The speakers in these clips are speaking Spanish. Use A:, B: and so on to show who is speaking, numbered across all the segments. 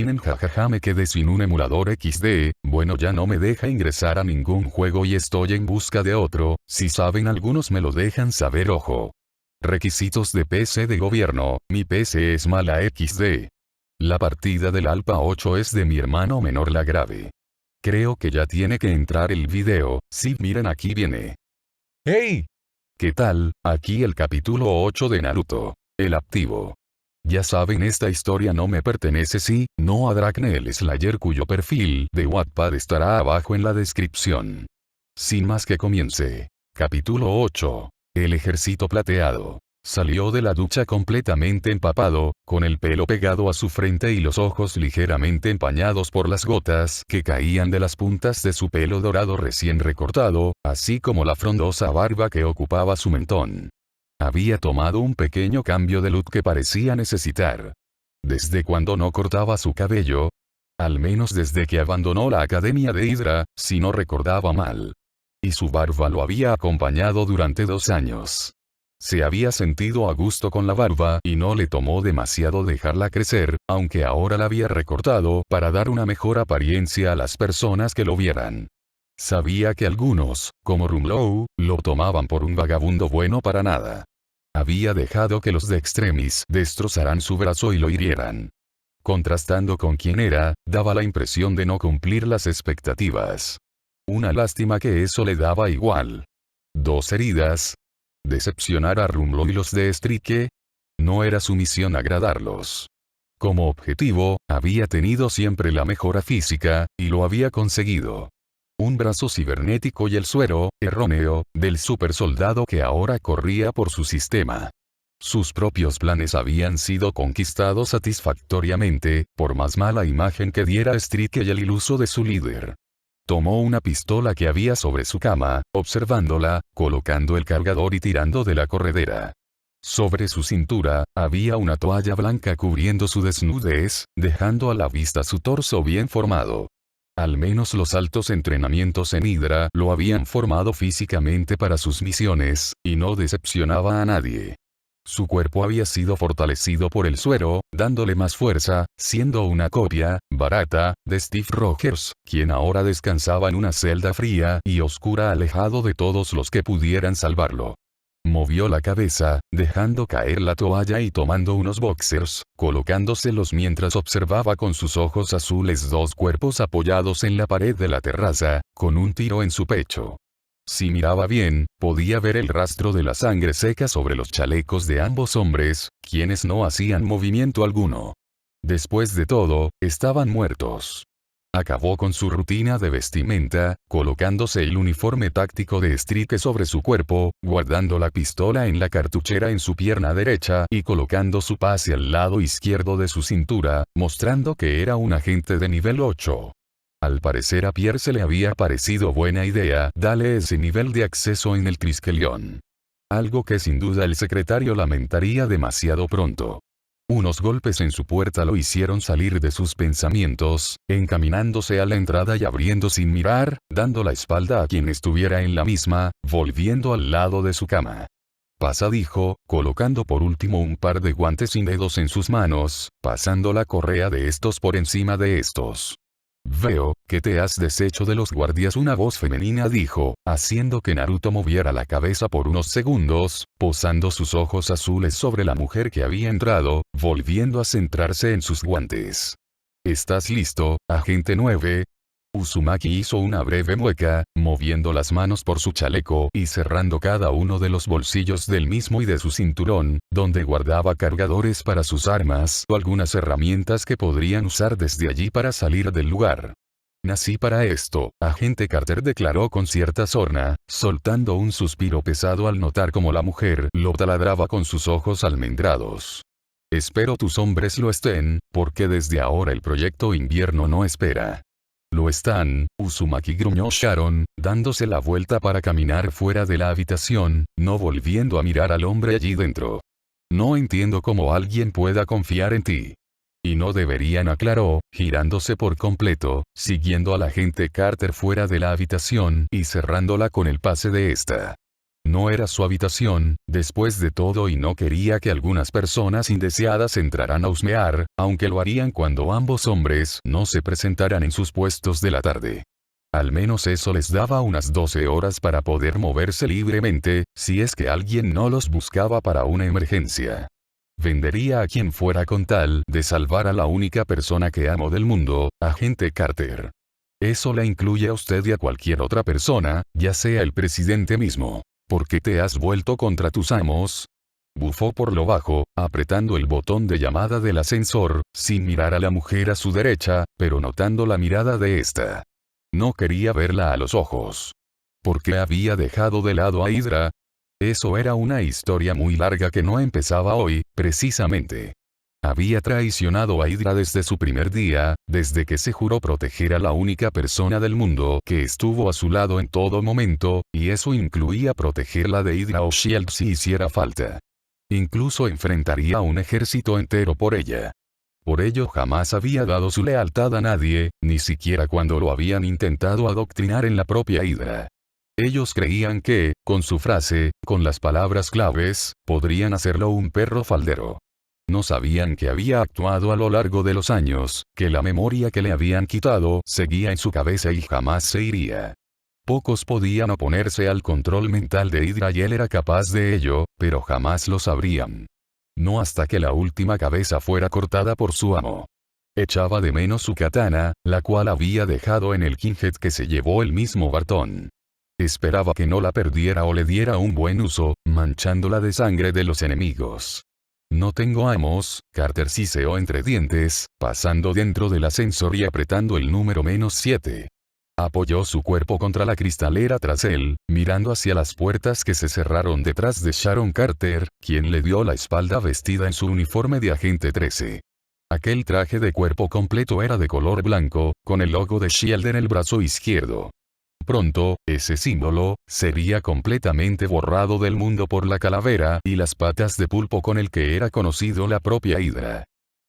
A: imaginen, jajaja, me quedé sin un emulador XD, bueno, ya no me deja ingresar a ningún juego y estoy en busca de otro, si saben algunos me lo dejan saber, ojo. Requisitos de PC de gobierno, mi PC es mala XD. La partida del Alpha 8 es de mi hermano menor, la grave. Creo que ya tiene que entrar el video, sí, miren, aquí viene. ¡Hey! ¿Qué tal? Aquí el capítulo 8 de Naruto. El activo. Ya saben, esta historia no me pertenece, sí, no a Drakne el Slayer, cuyo perfil de Wattpad estará abajo en la descripción. Sin más, que comience. Capítulo 8. El ejército plateado. Salió de la ducha completamente empapado, con el pelo pegado a su frente y los ojos ligeramente empañados por las gotas que caían de las puntas de su pelo dorado recién recortado, así como la frondosa barba que ocupaba su mentón. Había tomado un pequeño cambio de look que parecía necesitar. ¿Desde cuando no cortaba su cabello? Al menos desde que abandonó la academia de Hydra, si no recordaba mal. Y su barba lo había acompañado durante 2 años. Se había sentido a gusto con la barba y no le tomó demasiado dejarla crecer, aunque ahora la había recortado para dar una mejor apariencia a las personas que lo vieran. Sabía que algunos, como Rumlow, lo tomaban por un vagabundo bueno para nada. Había dejado que los de Extremis destrozaran su brazo y lo hirieran. Contrastando con quién era, daba la impresión de no cumplir las expectativas. Una lástima que eso le daba igual. 2 heridas. Decepcionar a Rumlow y los de Strike. No era su misión agradarlos. Como objetivo, había tenido siempre la mejora física, y lo había conseguido. Un brazo cibernético y el suero, erróneo, del supersoldado que ahora corría por su sistema. Sus propios planes habían sido conquistados satisfactoriamente, por más mala imagen que diera Strike y el iluso de su líder. Tomó una pistola que había sobre su cama, observándola, colocando el cargador y tirando de la corredera. Sobre su cintura, había una toalla blanca cubriendo su desnudez, dejando a la vista su torso bien formado. Al menos los altos entrenamientos en Hydra lo habían formado físicamente para sus misiones, y no decepcionaba a nadie. Su cuerpo había sido fortalecido por el suero, dándole más fuerza, siendo una copia, barata, de Steve Rogers, quien ahora descansaba en una celda fría y oscura alejado de todos los que pudieran salvarlo. Movió la cabeza, dejando caer la toalla y tomando unos boxers, colocándoselos mientras observaba con sus ojos azules 2 cuerpos apoyados en la pared de la terraza, con un tiro en su pecho. Si miraba bien, podía ver el rastro de la sangre seca sobre los chalecos de ambos hombres, quienes no hacían movimiento alguno. Después de todo, estaban muertos. Acabó con su rutina de vestimenta, colocándose el uniforme táctico de Strike sobre su cuerpo, guardando la pistola en la cartuchera en su pierna derecha y colocando su pase al lado izquierdo de su cintura, mostrando que era un agente de nivel 8. Al parecer a Pierre se le había parecido buena idea darle ese nivel de acceso en el Triskelion. Algo que sin duda el secretario lamentaría demasiado pronto. Unos golpes en su puerta lo hicieron salir de sus pensamientos, encaminándose a la entrada y abriendo sin mirar, dando la espalda a quien estuviera en la misma, volviendo al lado de su cama. Pasa, dijo, colocando por último un par de guantes sin dedos en sus manos, pasando la correa de estos por encima de estos. Veo que te has deshecho de los guardias, una voz femenina dijo, haciendo que Naruto moviera la cabeza por unos segundos, posando sus ojos azules sobre la mujer que había entrado, volviendo a centrarse en sus guantes. ¿Estás listo, agente 9? Uzumaki hizo una breve mueca, moviendo las manos por su chaleco y cerrando cada uno de los bolsillos del mismo y de su cinturón, donde guardaba cargadores para sus armas o algunas herramientas que podrían usar desde allí para salir del lugar. Nací para esto, agente Carter, declaró con cierta sorna, soltando un suspiro pesado al notar cómo la mujer lo taladraba con sus ojos almendrados. Espero tus hombres lo estén, porque desde ahora el proyecto invierno no espera. Lo están, Uzumaki, gruñó Sharon, dándose la vuelta para caminar fuera de la habitación, no volviendo a mirar al hombre allí dentro. No entiendo cómo alguien pueda confiar en ti. Y no deberían, aclaró, girándose por completo, siguiendo al agente Carter fuera de la habitación y cerrándola con el pase de esta. No era su habitación, después de todo, y no quería que algunas personas indeseadas entraran a husmear, aunque lo harían cuando ambos hombres no se presentaran en sus puestos de la tarde. Al menos eso les daba unas 12 horas para poder moverse libremente, si es que alguien no los buscaba para una emergencia. Vendería a quien fuera con tal de salvar a la única persona que amo del mundo, agente Carter. Eso le incluye a usted y a cualquier otra persona, ya sea el presidente mismo. ¿Por qué te has vuelto contra tus amos? Bufó por lo bajo, apretando el botón de llamada del ascensor, sin mirar a la mujer a su derecha, pero notando la mirada de esta. No quería verla a los ojos. ¿Por qué había dejado de lado a Hydra? Eso era una historia muy larga que no empezaba hoy, precisamente. Había traicionado a Hydra desde su primer día, desde que se juró proteger a la única persona del mundo que estuvo a su lado en todo momento, y eso incluía protegerla de Hydra o Shield si hiciera falta. Incluso enfrentaría a un ejército entero por ella. Por ello jamás había dado su lealtad a nadie, ni siquiera cuando lo habían intentado adoctrinar en la propia Hydra. Ellos creían que, con su frase, con las palabras claves, podrían hacerlo un perro faldero. No sabían que había actuado a lo largo de los años, que la memoria que le habían quitado seguía en su cabeza y jamás se iría. Pocos podían oponerse al control mental de Hydra y él era capaz de ello, pero jamás lo sabrían. No hasta que la última cabeza fuera cortada por su amo. Echaba de menos su katana, la cual había dejado en el Kinghead que se llevó el mismo Bartón. Esperaba que no la perdiera o le diera un buen uso, manchándola de sangre de los enemigos. No tengo amos, Carter siseó entre dientes, pasando dentro del ascensor y apretando el número -7. Apoyó su cuerpo contra la cristalera tras él, mirando hacia las puertas que se cerraron detrás de Sharon Carter, quien le dio la espalda vestida en su uniforme de agente 13. Aquel traje de cuerpo completo era de color blanco, con el logo de SHIELD en el brazo izquierdo. Pronto, ese símbolo sería completamente borrado del mundo por la calavera y las patas de pulpo con el que era conocido la propia Hydra.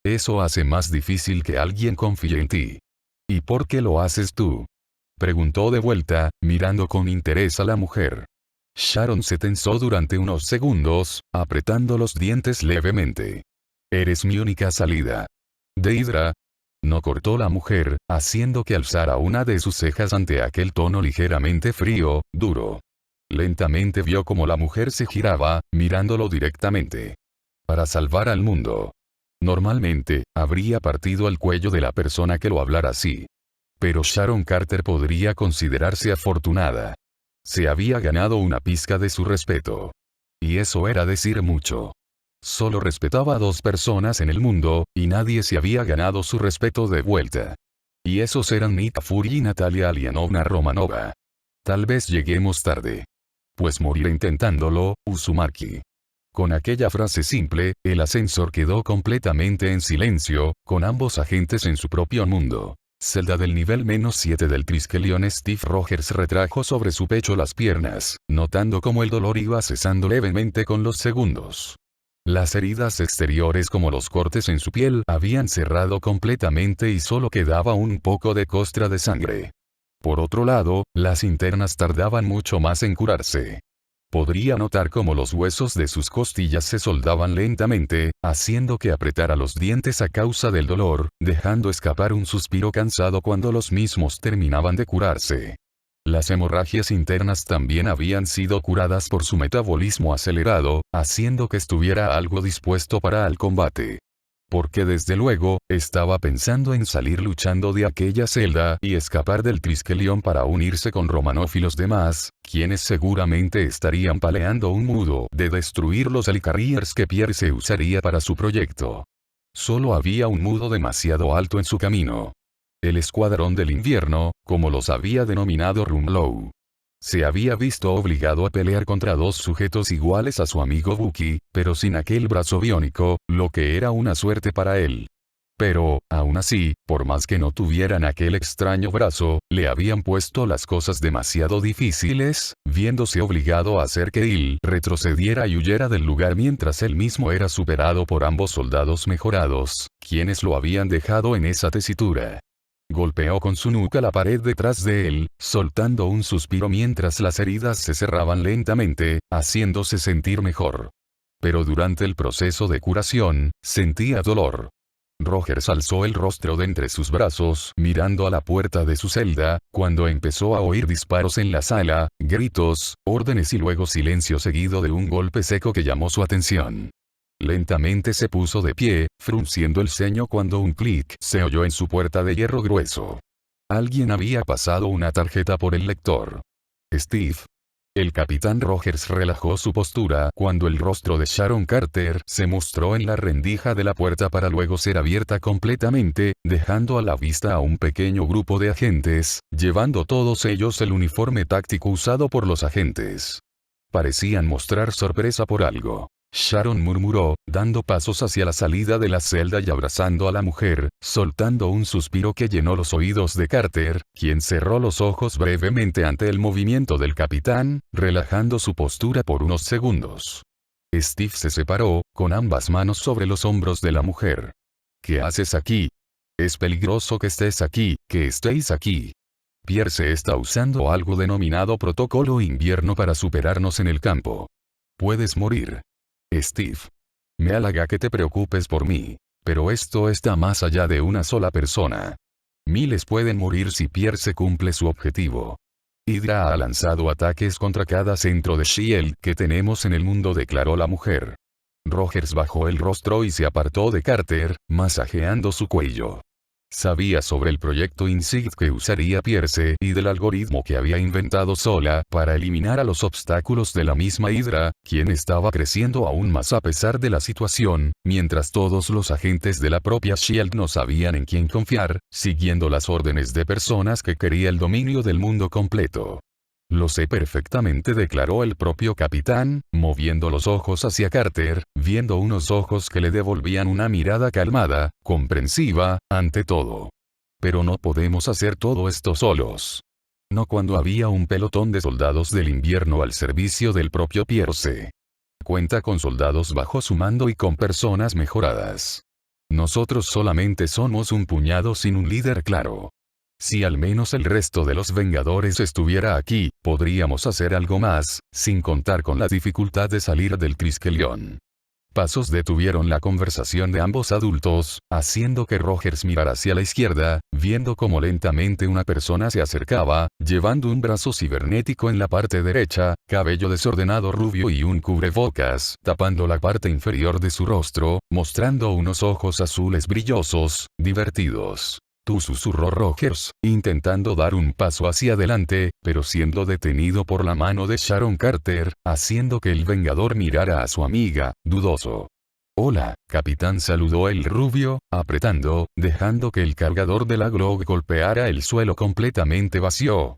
A: Eso hace más difícil que alguien confíe en ti. ¿Y por qué lo haces tú? Preguntó de vuelta, mirando con interés a la mujer. Sharon se tensó durante unos segundos, apretando los dientes levemente. Eres mi única salida. ¿De Hydra? No, cortó la mujer, haciendo que alzara una de sus cejas ante aquel tono ligeramente frío, duro. Lentamente vio cómo la mujer se giraba, mirándolo directamente. Para salvar al mundo. Normalmente, habría partido el cuello de la persona que lo hablara así. Pero Sharon Carter podría considerarse afortunada. Se había ganado una pizca de su respeto. Y eso era decir mucho. Solo respetaba a 2 personas en el mundo, y nadie se había ganado su respeto de vuelta. Y esos eran Nika Fury y Natalia Alianovna Romanova. Tal vez lleguemos tarde. Pues moriré intentándolo, Uzumaki. Con aquella frase simple, el ascensor quedó completamente en silencio, con ambos agentes en su propio mundo. Celda del nivel -7 del Triskelion. Steve Rogers retrajo sobre su pecho las piernas, notando cómo el dolor iba cesando levemente con los segundos. Las heridas exteriores como los cortes en su piel habían cerrado completamente y solo quedaba un poco de costra de sangre. Por otro lado, las internas tardaban mucho más en curarse. Podría notar cómo los huesos de sus costillas se soldaban lentamente, haciendo que apretara los dientes a causa del dolor, dejando escapar un suspiro cansado cuando los mismos terminaban de curarse. Las hemorragias internas también habían sido curadas por su metabolismo acelerado, haciendo que estuviera algo dispuesto para el combate. Porque desde luego, estaba pensando en salir luchando de aquella celda y escapar del Triskelion para unirse con Romanov y los demás, quienes seguramente estarían paleando un modo de destruir los Helicarriers que Pierce usaría para su proyecto. Solo había un modo demasiado alto en su camino. El Escuadrón del Invierno, como los había denominado Rumlow. Se había visto obligado a pelear contra 2 sujetos iguales a su amigo Bucky, pero sin aquel brazo biónico, lo que era una suerte para él. Pero, aún así, por más que no tuvieran aquel extraño brazo, le habían puesto las cosas demasiado difíciles, viéndose obligado a hacer que él retrocediera y huyera del lugar mientras él mismo era superado por ambos soldados mejorados, quienes lo habían dejado en esa tesitura. golpeó con su nuca la pared detrás de él, soltando un suspiro mientras las heridas se cerraban lentamente, haciéndose sentir mejor. Pero durante el proceso de curación, sentía dolor. Rogers alzó el rostro de entre sus brazos, mirando a la puerta de su celda, cuando empezó a oír disparos en la sala, gritos, órdenes y luego silencio seguido de un golpe seco que llamó su atención. Lentamente se puso de pie, frunciendo el ceño cuando un clic se oyó en su puerta de hierro grueso. Alguien había pasado una tarjeta por el lector. Steve. El capitán Rogers relajó su postura cuando el rostro de Sharon Carter se mostró en la rendija de la puerta para luego ser abierta completamente, dejando a la vista a un pequeño grupo de agentes, llevando todos ellos el uniforme táctico usado por los agentes. Parecían mostrar sorpresa por algo. Sharon murmuró, dando pasos hacia la salida de la celda y abrazando a la mujer, soltando un suspiro que llenó los oídos de Carter, quien cerró los ojos brevemente ante el movimiento del capitán, relajando su postura por unos segundos. Steve se separó, con ambas manos sobre los hombros de la mujer. ¿Qué haces aquí? Es peligroso que estés aquí, que estéis aquí. Pierce está usando algo denominado Protocolo Invierno para superarnos en el campo. Puedes morir. Steve. Me halaga que te preocupes por mí. Pero esto está más allá de una sola persona. Miles pueden morir si Pierce cumple su objetivo. Hydra ha lanzado ataques contra cada centro de S.H.I.E.L.D. que tenemos en el mundo, declaró la mujer. Rogers bajó el rostro y se apartó de Carter, masajeando su cuello. Sabía sobre el proyecto Insight que usaría Pierce y del algoritmo que había inventado sola para eliminar a los obstáculos de la misma Hydra, quien estaba creciendo aún más a pesar de la situación, mientras todos los agentes de la propia S.H.I.E.L.D. no sabían en quién confiar, siguiendo las órdenes de personas que quería el dominio del mundo completo. Lo sé perfectamente, declaró el propio capitán, moviendo los ojos hacia Carter, viendo unos ojos que le devolvían una mirada calmada, comprensiva, ante todo. Pero no podemos hacer todo esto solos. No cuando había un pelotón de soldados del invierno al servicio del propio Pierce. Cuenta con soldados bajo su mando y con personas mejoradas. Nosotros solamente somos un puñado sin un líder claro. Si al menos el resto de los Vengadores estuviera aquí, podríamos hacer algo más, sin contar con la dificultad de salir del Triskelion. Pasos detuvieron la conversación de ambos adultos, haciendo que Rogers mirara hacia la izquierda, viendo cómo lentamente una persona se acercaba, llevando un brazo cibernético en la parte derecha, cabello desordenado rubio y un cubrebocas, tapando la parte inferior de su rostro, mostrando unos ojos azules brillosos, divertidos. Tú, susurró Rogers, intentando dar un paso hacia adelante, pero siendo detenido por la mano de Sharon Carter, haciendo que el Vengador mirara a su amiga, dudoso. Hola, capitán, saludó el rubio, apretando, dejando que el cargador de la Glock golpeara el suelo completamente vacío.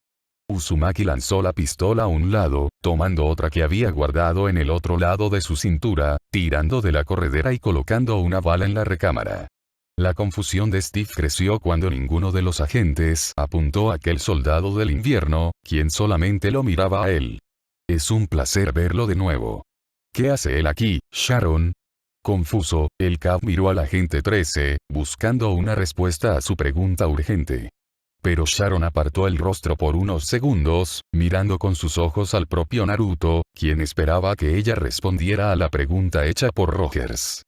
A: Uzumaki lanzó la pistola a un lado, tomando otra que había guardado en el otro lado de su cintura, tirando de la corredera y colocando una bala en la recámara. La confusión de Steve creció cuando ninguno de los agentes apuntó a aquel soldado del invierno, quien solamente lo miraba a él. Es un placer verlo de nuevo. ¿Qué hace él aquí, Sharon? Confuso, el Cap miró al agente 13, buscando una respuesta a su pregunta urgente. Pero Sharon apartó el rostro por unos segundos, mirando con sus ojos al propio Naruto, quien esperaba que ella respondiera a la pregunta hecha por Rogers.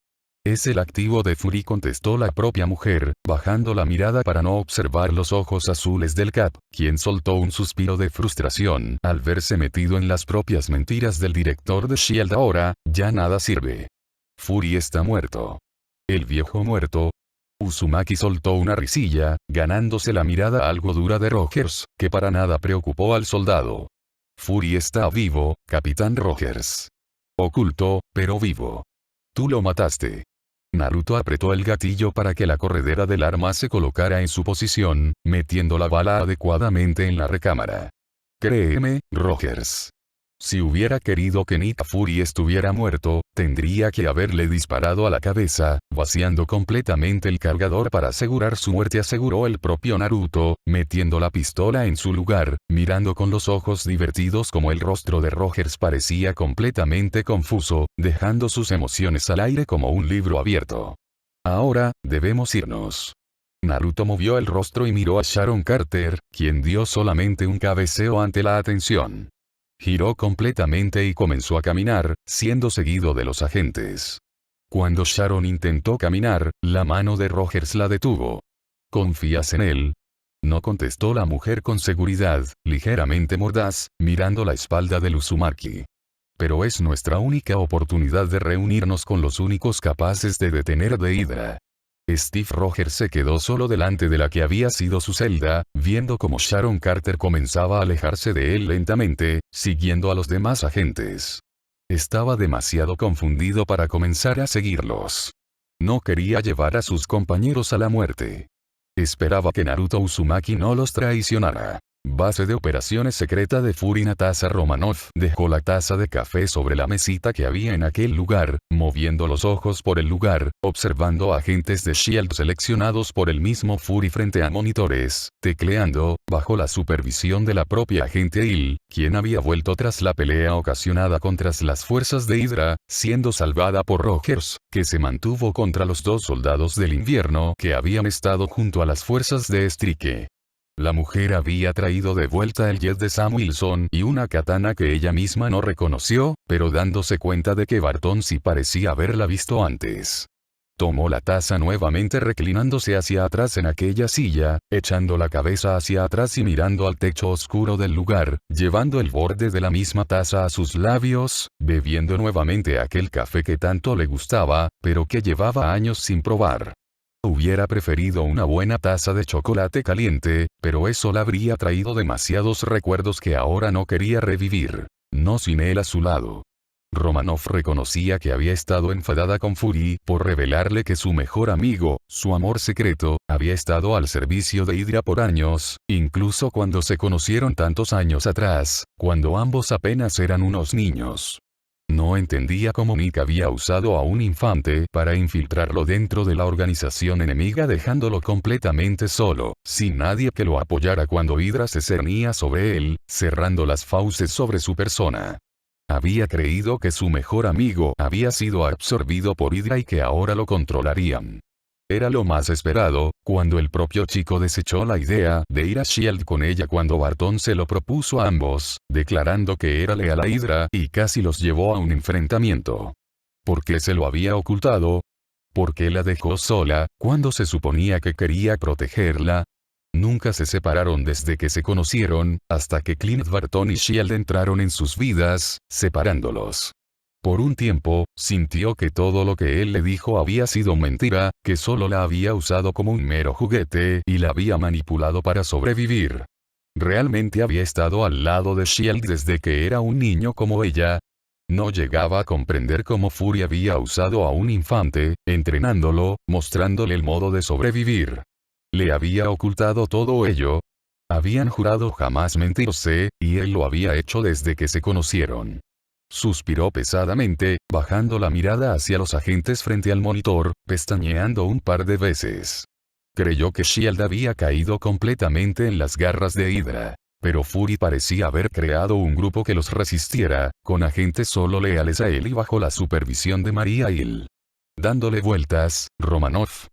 A: Es el activo de Fury, contestó la propia mujer, bajando la mirada para no observar los ojos azules del Cap, quien soltó un suspiro de frustración al verse metido en las propias mentiras del director de S.H.I.E.L.D. Ahora, ya nada sirve. Fury está muerto. El viejo muerto. Uzumaki soltó una risilla, ganándose la mirada algo dura de Rogers, que para nada preocupó al soldado. Fury está vivo, capitán Rogers. Oculto, pero vivo. Tú lo mataste. Naruto apretó el gatillo para que la corredera del arma se colocara en su posición, metiendo la bala adecuadamente en la recámara. Créeme, Rogers. Si hubiera querido que Nick Fury estuviera muerto, tendría que haberle disparado a la cabeza, vaciando completamente el cargador para asegurar su muerte, aseguró el propio Naruto, metiendo la pistola en su lugar, mirando con los ojos divertidos como el rostro de Rogers parecía completamente confuso, dejando sus emociones al aire como un libro abierto. Ahora, debemos irnos. Naruto movió el rostro y miró a Sharon Carter, quien dio solamente un cabeceo ante la atención. Giró completamente y comenzó a caminar, siendo seguido de los agentes. Cuando Sharon intentó caminar, la mano de Rogers la detuvo. ¿Confías en él? No contestó la mujer con seguridad, ligeramente mordaz, mirando la espalda del Uzumaki. Pero es nuestra única oportunidad de reunirnos con los únicos capaces de detener a Deidara. Steve Rogers se quedó solo delante de la que había sido su celda, viendo cómo Sharon Carter comenzaba a alejarse de él lentamente, siguiendo a los demás agentes. Estaba demasiado confundido para comenzar a seguirlos. No quería llevar a sus compañeros a la muerte. Esperaba que Naruto Uzumaki no los traicionara. Base de operaciones secreta de Fury. Natasha Romanoff dejó la taza de café sobre la mesita que había en aquel lugar, moviendo los ojos por el lugar, observando a agentes de SHIELD seleccionados por el mismo Fury frente a monitores, tecleando, bajo la supervisión de la propia agente Hill, quien había vuelto tras la pelea ocasionada contra las fuerzas de Hydra, siendo salvada por Rogers, que se mantuvo contra los dos soldados del invierno que habían estado junto a las fuerzas de Strike. La mujer había traído de vuelta el jet de Sam Wilson y una katana que ella misma no reconoció, pero dándose cuenta de que Barton sí parecía haberla visto antes. Tomó la taza nuevamente reclinándose hacia atrás en aquella silla, echando la cabeza hacia atrás y mirando al techo oscuro del lugar, llevando el borde de la misma taza a sus labios, bebiendo nuevamente aquel café que tanto le gustaba, pero que llevaba años sin probar. Hubiera preferido una buena taza de chocolate caliente, pero eso le habría traído demasiados recuerdos que ahora no quería revivir. No sin él a su lado. Romanoff reconocía que había estado enfadada con Fury por revelarle que su mejor amigo, su amor secreto, había estado al servicio de Hydra por años, incluso cuando se conocieron tantos años atrás, cuando ambos apenas eran unos niños. No entendía cómo Nick había usado a un infante para infiltrarlo dentro de la organización enemiga dejándolo completamente solo, sin nadie que lo apoyara cuando Hydra se cernía sobre él, cerrando las fauces sobre su persona. Había creído que su mejor amigo había sido absorbido por Hydra y que ahora lo controlarían. Era lo más esperado, cuando el propio chico desechó la idea de ir a SHIELD con ella cuando Barton se lo propuso a ambos, declarando que era leal a Hydra y casi los llevó a un enfrentamiento. ¿Por qué se lo había ocultado? ¿Por qué la dejó sola, cuando se suponía que quería protegerla? Nunca se separaron desde que se conocieron, hasta que Clint Barton y SHIELD entraron en sus vidas, separándolos. Por un tiempo, sintió que todo lo que él le dijo había sido mentira, que solo la había usado como un mero juguete y la había manipulado para sobrevivir. ¿Realmente había estado al lado de SHIELD desde que era un niño como ella? No llegaba a comprender cómo Fury había usado a un infante, entrenándolo, mostrándole el modo de sobrevivir. ¿Le había ocultado todo ello? Habían jurado jamás mentirse, y él lo había hecho desde que se conocieron. Suspiró pesadamente, bajando la mirada hacia los agentes frente al monitor, pestañeando un par de veces. Creyó que SHIELD había caído completamente en las garras de Hydra. Pero Fury parecía haber creado un grupo que los resistiera, con agentes solo leales a él y bajo la supervisión de Maria Hill. Dándole vueltas, Romanoff.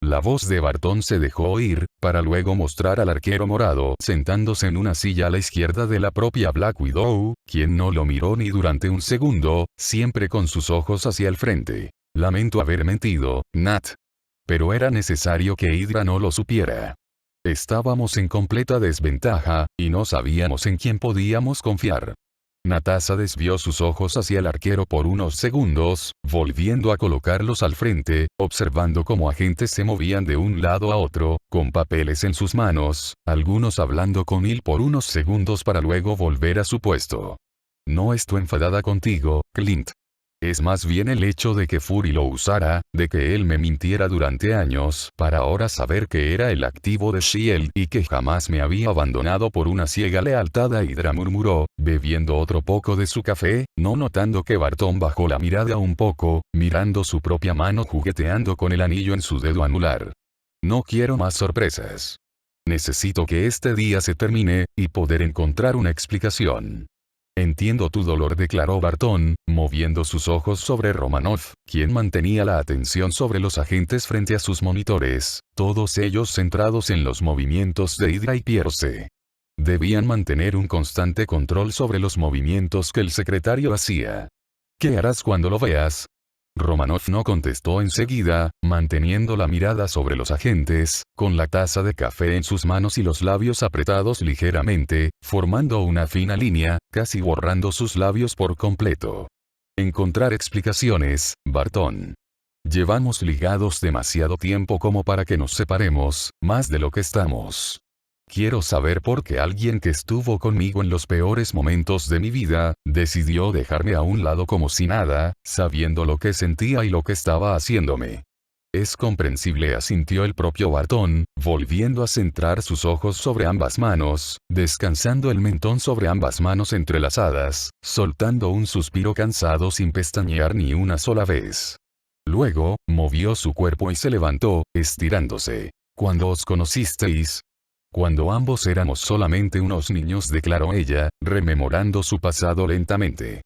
A: La voz de Barton se dejó oír, para luego mostrar al arquero morado sentándose en una silla a la izquierda de la propia Black Widow, quien no lo miró ni durante un segundo, siempre con sus ojos hacia el frente. Lamento haber mentido, Nat. Pero era necesario que Hydra no lo supiera. Estábamos en completa desventaja, y no sabíamos en quién podíamos confiar. Natasha desvió sus ojos hacia el arquero por unos segundos, volviendo a colocarlos al frente, observando cómo agentes se movían de un lado a otro, con papeles en sus manos, algunos hablando con él por unos segundos para luego volver a su puesto. No estoy enfadada contigo, Clint. Es más bien el hecho de que Fury lo usara, de que él me mintiera durante años, para ahora saber que era el activo de SHIELD y que jamás me había abandonado por una ciega lealtad a Hydra, murmuró, bebiendo otro poco de su café, no notando que Barton bajó la mirada un poco, mirando su propia mano jugueteando con el anillo en su dedo anular. No quiero más sorpresas. Necesito que este día se termine, y poder encontrar una explicación. Entiendo tu dolor, declaró Bartón, moviendo sus ojos sobre Romanov, quien mantenía la atención sobre los agentes frente a sus monitores, todos ellos centrados en los movimientos de Hydra y Pierce. Debían mantener un constante control sobre los movimientos que el secretario hacía. ¿Qué harás cuando lo veas? Romanov no contestó enseguida, manteniendo la mirada sobre los agentes, con la taza de café en sus manos y los labios apretados ligeramente, formando una fina línea, casi borrando sus labios por completo. Encontrar explicaciones, Bartón. Llevamos ligados demasiado tiempo como para que nos separemos, más de lo que estamos. Quiero saber por qué alguien que estuvo conmigo en los peores momentos de mi vida, decidió dejarme a un lado como si nada, sabiendo lo que sentía y lo que estaba haciéndome. Es comprensible, asintió el propio Bartón, volviendo a centrar sus ojos sobre ambas manos, descansando el mentón sobre ambas manos entrelazadas, soltando un suspiro cansado sin pestañear ni una sola vez. Luego, movió su cuerpo y se levantó, estirándose. Cuando os conocisteis, cuando ambos éramos solamente unos niños, declaró ella, rememorando su pasado lentamente.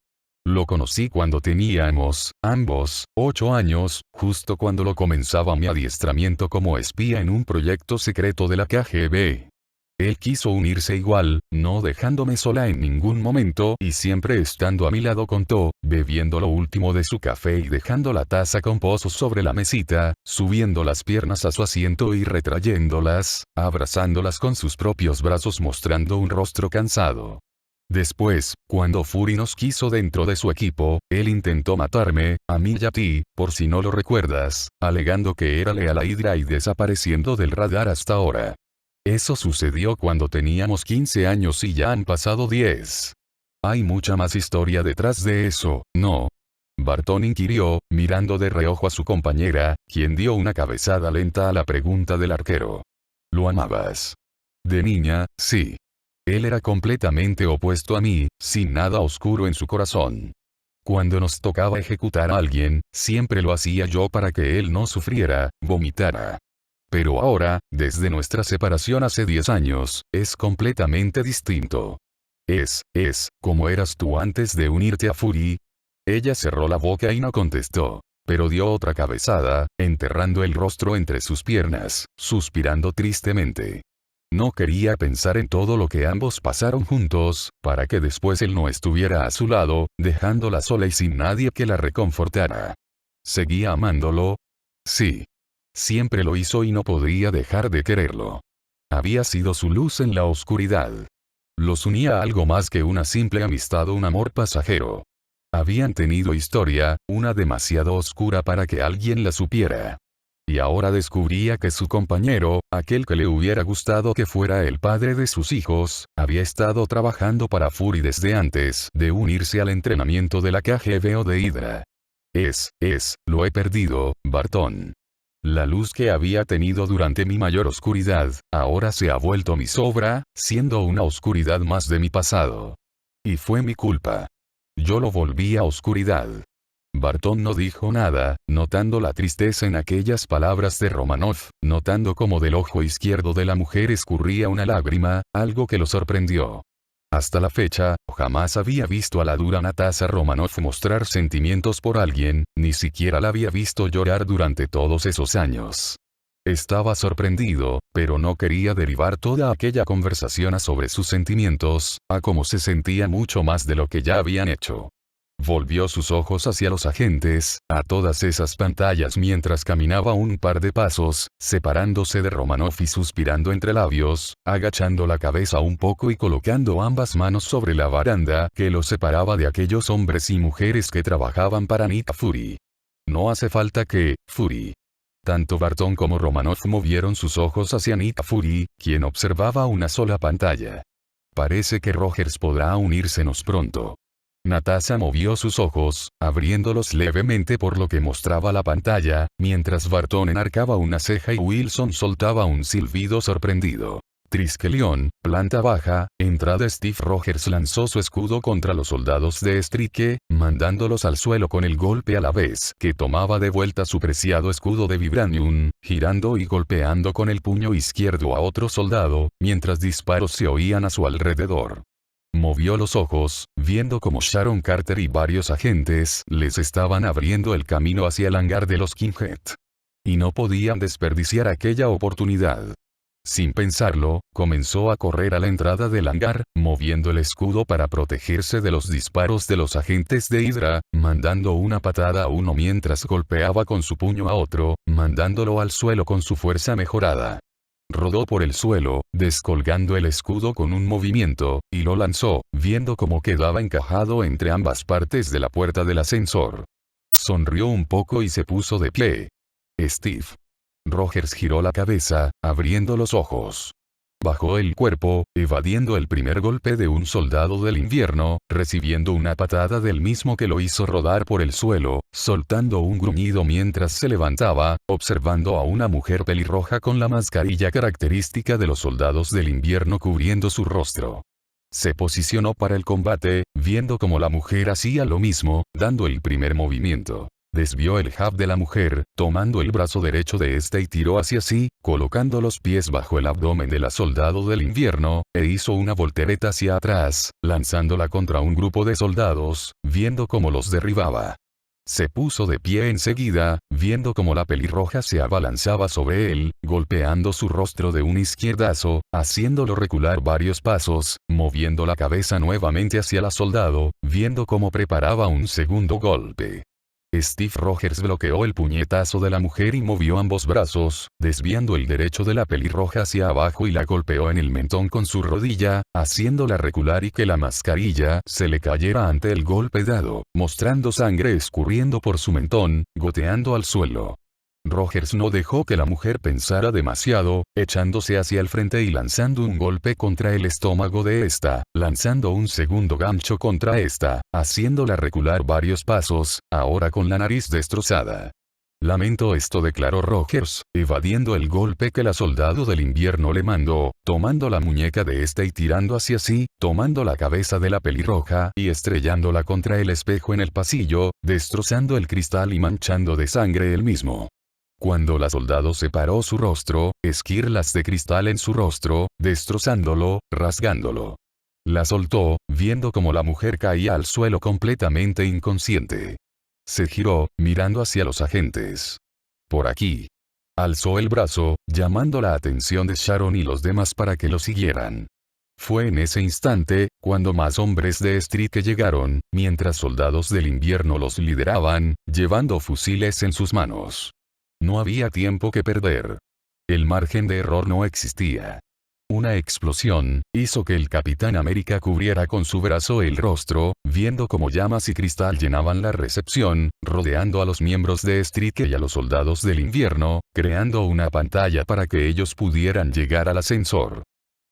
A: Lo conocí cuando teníamos, ambos, 8 años, justo cuando lo comenzaba mi adiestramiento como espía en un proyecto secreto de la KGB. Él quiso unirse igual, no dejándome sola en ningún momento y siempre estando a mi lado, contó, bebiendo lo último de su café y dejando la taza con pozos sobre la mesita, subiendo las piernas a su asiento y retrayéndolas, abrazándolas con sus propios brazos, mostrando un rostro cansado. Después, cuando Fury nos quiso dentro de su equipo, él intentó matarme, a mí y a ti, por si no lo recuerdas, alegando que era leal a Hydra y desapareciendo del radar hasta ahora. Eso sucedió cuando teníamos 15 años y ya han pasado 10. Hay mucha más historia detrás de eso, ¿no? Bartón inquirió, mirando de reojo a su compañera, quien dio una cabezada lenta a la pregunta del arquero. ¿Lo amabas? De niña, sí. Él era completamente opuesto a mí, sin nada oscuro en su corazón. Cuando nos tocaba ejecutar a alguien, siempre lo hacía yo para que él no sufriera, vomitara. Pero ahora, desde nuestra separación hace 10 años, es completamente distinto. Como eras tú antes de unirte a Fury. Ella cerró la boca y no contestó, pero dio otra cabezada, enterrando el rostro entre sus piernas, suspirando tristemente. No quería pensar en todo lo que ambos pasaron juntos, para que después él no estuviera a su lado, dejándola sola y sin nadie que la reconfortara. ¿Seguía amándolo? Sí. Siempre lo hizo y no podría dejar de quererlo. Había sido su luz en la oscuridad. Los unía a algo más que una simple amistad o un amor pasajero. Habían tenido historia, una demasiado oscura para que alguien la supiera. Y ahora descubría que su compañero, aquel que le hubiera gustado que fuera el padre de sus hijos, había estado trabajando para Fury desde antes de unirse al entrenamiento de la KGB o de Hydra. Lo he perdido, Bartón. La luz que había tenido durante mi mayor oscuridad, ahora se ha vuelto mi sobra, siendo una oscuridad más de mi pasado. Y fue mi culpa. Yo lo volví a oscuridad. Bartón no dijo nada, notando la tristeza en aquellas palabras de Romanov, notando cómo del ojo izquierdo de la mujer escurría una lágrima, algo que lo sorprendió. Hasta la fecha, jamás había visto a la dura Natasha Romanov mostrar sentimientos por alguien, ni siquiera la había visto llorar durante todos esos años. Estaba sorprendido, pero no quería derivar toda aquella conversación a sobre sus sentimientos, a cómo se sentía mucho más de lo que ya habían hecho. Volvió sus ojos hacia los agentes, a todas esas pantallas mientras caminaba un par de pasos, separándose de Romanov y suspirando entre labios, agachando la cabeza un poco y colocando ambas manos sobre la baranda que lo separaba de aquellos hombres y mujeres que trabajaban para Nita Fury. No hace falta que, Fury. Tanto Bartón como Romanov movieron sus ojos hacia Nita Fury, quien observaba una sola pantalla. Parece que Rogers podrá unírsenos pronto. Natasha movió sus ojos, abriéndolos levemente por lo que mostraba la pantalla, mientras Bartón enarcaba una ceja y Wilson soltaba un silbido sorprendido. Triskelion, planta baja, entrada. Steve Rogers lanzó su escudo contra los soldados de Strike, mandándolos al suelo con el golpe a la vez que tomaba de vuelta su preciado escudo de vibranium, girando y golpeando con el puño izquierdo a otro soldado, mientras disparos se oían a su alrededor. movió los ojos, viendo como Sharon Carter y varios agentes les estaban abriendo el camino hacia el hangar de los Kinghead. Y no podían desperdiciar aquella oportunidad. Sin pensarlo, comenzó a correr a la entrada del hangar, moviendo el escudo para protegerse de los disparos de los agentes de Hydra, mandando una patada a uno mientras golpeaba con su puño a otro, mandándolo al suelo con su fuerza mejorada. Rodó por el suelo, descolgando el escudo con un movimiento, y lo lanzó, viendo cómo quedaba encajado entre ambas partes de la puerta del ascensor. Sonrió un poco y se puso de pie. Steve Rogers giró la cabeza, abriendo los ojos. Bajó el cuerpo, evadiendo el primer golpe de un soldado del invierno, recibiendo una patada del mismo que lo hizo rodar por el suelo, soltando un gruñido mientras se levantaba, observando a una mujer pelirroja con la mascarilla característica de los soldados del invierno cubriendo su rostro. Se posicionó para el combate, viendo cómo la mujer hacía lo mismo, dando el primer movimiento. Desvió el jab de la mujer, tomando el brazo derecho de esta y tiró hacia sí, colocando los pies bajo el abdomen de la soldado del invierno, e hizo una voltereta hacia atrás, lanzándola contra un grupo de soldados, viendo cómo los derribaba. Se puso de pie enseguida, viendo cómo la pelirroja se abalanzaba sobre él, golpeando su rostro de un izquierdazo, haciéndolo recular varios pasos, moviendo la cabeza nuevamente hacia la soldado, viendo cómo preparaba un segundo golpe. Steve Rogers bloqueó el puñetazo de la mujer y movió ambos brazos, desviando el derecho de la pelirroja hacia abajo y la golpeó en el mentón con su rodilla, haciéndola recular y que la mascarilla se le cayera ante el golpe dado, mostrando sangre escurriendo por su mentón, goteando al suelo. Rogers no dejó que la mujer pensara demasiado, echándose hacia el frente y lanzando un golpe contra el estómago de esta, lanzando un segundo gancho contra esta, haciéndola recular varios pasos, ahora con la nariz destrozada. Lamento esto, declaró Rogers, evadiendo el golpe que la soldado del invierno le mandó, tomando la muñeca de esta y tirando hacia sí, tomando la cabeza de la pelirroja y estrellándola contra el espejo en el pasillo, destrozando el cristal y manchando de sangre el mismo. Cuando la soldado separó su rostro, esquirlas de cristal en su rostro, destrozándolo, rasgándolo. La soltó, viendo como la mujer caía al suelo completamente inconsciente. Se giró, mirando hacia los agentes. Por aquí. Alzó el brazo, llamando la atención de Sharon y los demás para que lo siguieran. Fue en ese instante, cuando más hombres de Street llegaron, mientras soldados del invierno los lideraban, llevando fusiles en sus manos. No había tiempo que perder. El margen de error no existía. Una explosión hizo que el Capitán América cubriera con su brazo el rostro, viendo cómo llamas y cristal llenaban la recepción, rodeando a los miembros de Street y a los soldados del invierno, creando una pantalla para que ellos pudieran llegar al ascensor.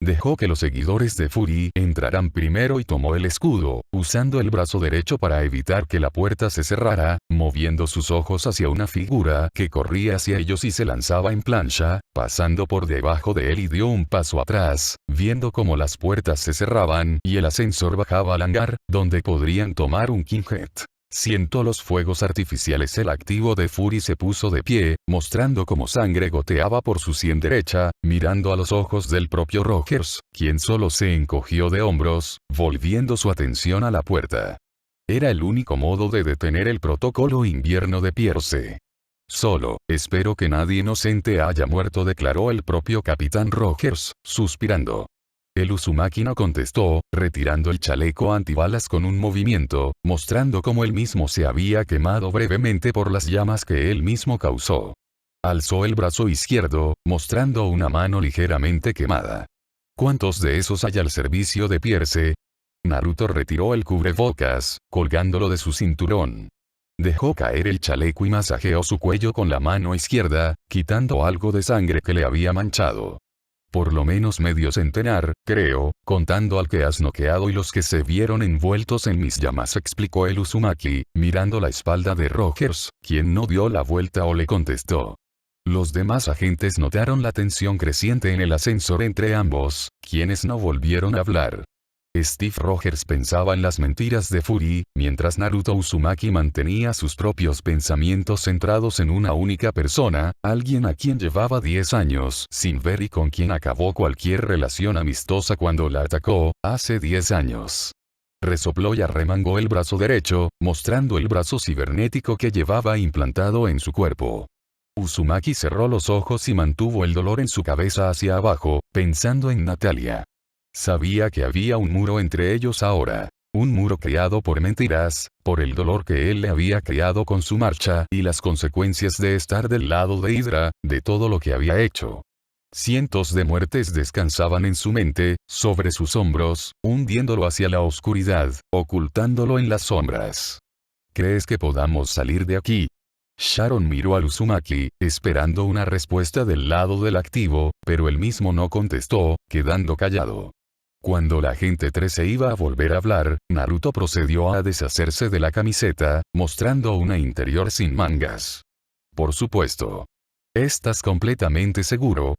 A: Dejó que los seguidores de Fury entraran primero y tomó el escudo, usando el brazo derecho para evitar que la puerta se cerrara, moviendo sus ojos hacia una figura que corría hacia ellos y se lanzaba en plancha, pasando por debajo de él y dio un paso atrás, viendo cómo las puertas se cerraban y el ascensor bajaba al hangar, donde podrían tomar un Kinghead. Siento los fuegos artificiales. El activo de Fury se puso de pie, mostrando cómo sangre goteaba por su sien derecha, mirando a los ojos del propio Rogers, quien solo se encogió de hombros, volviendo su atención a la puerta. Era el único modo de detener el protocolo invierno de Pierce. Solo, espero que nadie inocente haya muerto, declaró el propio Capitán Rogers, suspirando. El Uzumaki no contestó, retirando el chaleco antibalas con un movimiento, mostrando cómo él mismo se había quemado brevemente por las llamas que él mismo causó. Alzó el brazo izquierdo, mostrando una mano ligeramente quemada. ¿Cuántos de esos hay al servicio de Pierce? Naruto retiró el cubrebocas, colgándolo de su cinturón. Dejó caer el chaleco y masajeó su cuello con la mano izquierda, quitando algo de sangre que le había manchado. Por lo menos medio centenar, creo, contando al que has noqueado y los que se vieron envueltos en mis llamas, explicó el Uzumaki, mirando la espalda de Rogers, quien no dio la vuelta o le contestó. Los demás agentes notaron la tensión creciente en el ascensor entre ambos, quienes no volvieron a hablar. Steve Rogers pensaba en las mentiras de Fury, mientras Naruto Uzumaki mantenía sus propios pensamientos centrados en una única persona, alguien a quien llevaba 10 años sin ver y con quien acabó cualquier relación amistosa cuando la atacó, hace 10 años. Resopló y arremangó el brazo derecho, mostrando el brazo cibernético que llevaba implantado en su cuerpo. Uzumaki cerró los ojos y mantuvo el dolor en su cabeza hacia abajo, pensando en Natalia. Sabía que había un muro entre ellos ahora. Un muro creado por mentiras, por el dolor que él le había creado con su marcha y las consecuencias de estar del lado de Hydra, de todo lo que había hecho. Cientos de muertes descansaban en su mente, sobre sus hombros, hundiéndolo hacia la oscuridad, ocultándolo en las sombras. ¿Crees que podamos salir de aquí? Sharon miró a Uzumaki, esperando una respuesta del lado del activo, pero él mismo no contestó, quedando callado. Cuando la gente 3 se iba a volver a hablar, Naruto procedió a deshacerse de la camiseta, mostrando una interior sin mangas. Por supuesto. ¿Estás completamente seguro?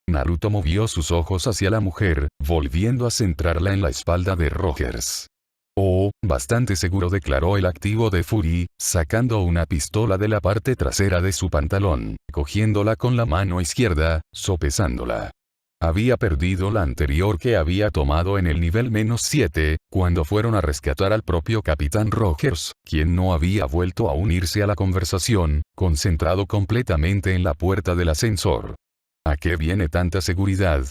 A: Naruto movió sus ojos hacia la mujer, volviendo a centrarla en la espalda de Rogers. Oh, bastante seguro, declaró el activo de Fury, sacando una pistola de la parte trasera de su pantalón, cogiéndola con la mano izquierda, sopesándola. Había perdido la anterior que había tomado en el nivel -7, cuando fueron a rescatar al propio Capitán Rogers, quien no había vuelto a unirse a la conversación, concentrado completamente en la puerta del ascensor. ¿A qué viene tanta seguridad?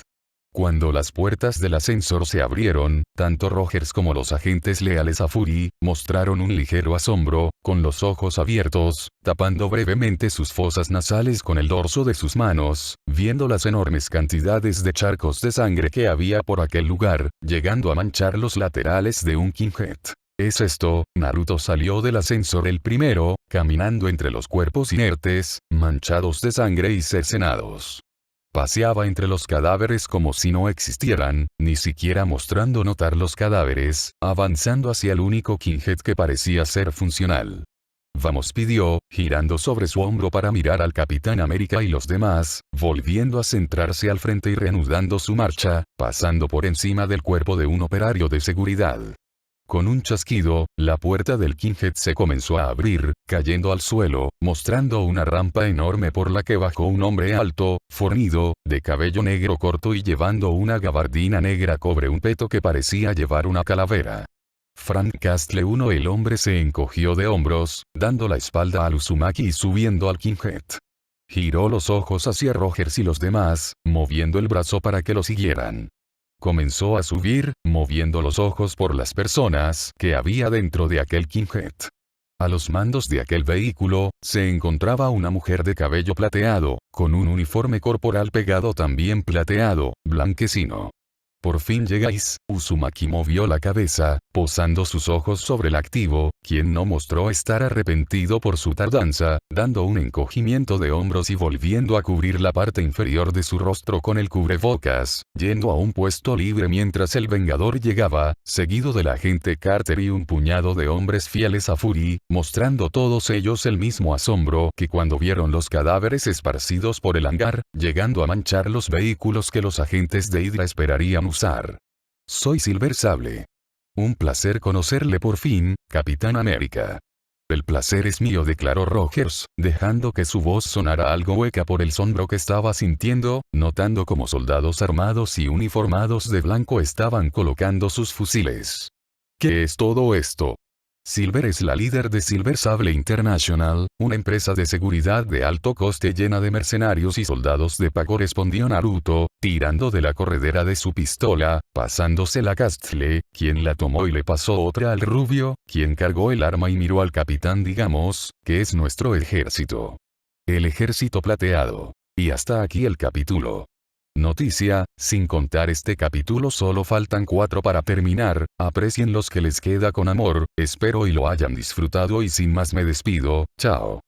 A: Cuando las puertas del ascensor se abrieron, tanto Rogers como los agentes leales a Fury, mostraron un ligero asombro, con los ojos abiertos, tapando brevemente sus fosas nasales con el dorso de sus manos, viendo las enormes cantidades de charcos de sangre que había por aquel lugar, llegando a manchar los laterales de un Kinghead. ¿Es esto? Naruto salió del ascensor el primero, caminando entre los cuerpos inertes, manchados de sangre y cercenados. Paseaba entre los cadáveres como si no existieran, ni siquiera mostrando notar los cadáveres, avanzando hacia el único Kinghead que parecía ser funcional. Vamos, pidió, girando sobre su hombro para mirar al Capitán América y los demás, volviendo a centrarse al frente y reanudando su marcha, pasando por encima del cuerpo de un operario de seguridad. Con un chasquido, la puerta del Kinghead se comenzó a abrir, cayendo al suelo, mostrando una rampa enorme por la que bajó un hombre alto, fornido, de cabello negro corto y llevando una gabardina negra cobre un peto que parecía llevar una calavera. Frank Castle 1. El hombre se encogió de hombros, dando la espalda a Uzumaki y subiendo al Kinghead. Giró los ojos hacia Rogers y los demás, moviendo el brazo para que lo siguieran. Comenzó a subir, moviendo los ojos por las personas que había dentro de aquel Kinghead. A los mandos de aquel vehículo, se encontraba una mujer de cabello plateado, con un uniforme corporal pegado también plateado, blanquecino. Por fin llegáis, Uzumaki movió la cabeza, posando sus ojos sobre el activo, quien no mostró estar arrepentido por su tardanza, dando un encogimiento de hombros y volviendo a cubrir la parte inferior de su rostro con el cubrebocas, yendo a un puesto libre mientras el Vengador llegaba, seguido del agente Carter y un puñado de hombres fieles a Fury, mostrando todos ellos el mismo asombro que cuando vieron los cadáveres esparcidos por el hangar, llegando a manchar los vehículos que los agentes de Hydra esperarían usar. Soy Silver Sable. Un placer conocerle por fin, Capitán América. El placer es mío, declaró Rogers, dejando que su voz sonara algo hueca por el asombro que estaba sintiendo, notando cómo soldados armados y uniformados de blanco estaban colocando sus fusiles. ¿Qué es todo esto? Silver es la líder de Silver Sable International, una empresa de seguridad de alto coste llena de mercenarios y soldados de pago, respondió Naruto, tirando de la corredera de su pistola, pasándosela a Castle, quien la tomó y le pasó otra al rubio, quien cargó el arma y miró al capitán. Digamos, que es nuestro ejército. El ejército plateado. Y hasta aquí el capítulo. Noticia, sin contar este capítulo solo faltan 4 para terminar, aprecien los que les queda con amor, espero y lo hayan disfrutado y sin más me despido, chao.